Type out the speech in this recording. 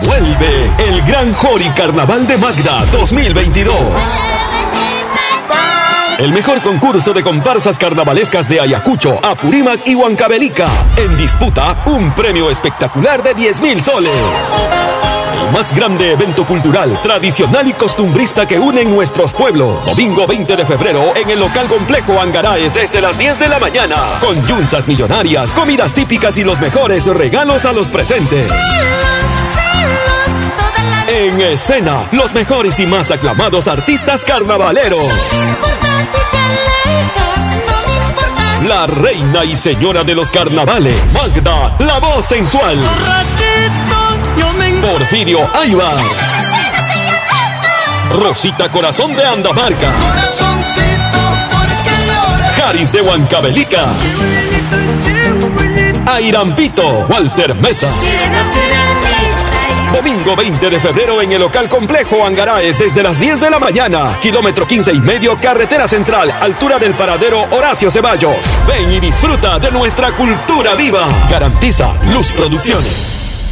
Vuelve el Gran Jori Carnaval de Magda 2022. El mejor concurso de comparsas carnavalescas de Ayacucho, Apurímac y Huancavelica. En disputa, un premio espectacular de 10.000 soles. El más grande evento cultural, tradicional y costumbrista que une nuestros pueblos. Domingo 20 de febrero en el local complejo Angaraes desde las 10 de la mañana. Con yunzas millonarias, comidas típicas y los mejores regalos a los presentes. En escena, los mejores y más aclamados artistas carnavaleros. La reina y señora de los carnavales, Magda, la voz sensual. Porfirio Aybar. Rosita Corazón de Andamarca. Caris de Huancavelica. Airampito, Walter Mesa. Domingo 20 de febrero en el local complejo Angaraes desde las 10 de la mañana. Kilómetro 15,5, carretera central, altura del paradero Horacio Ceballos. Ven y disfruta de nuestra cultura viva. Garantiza Luz Producciones.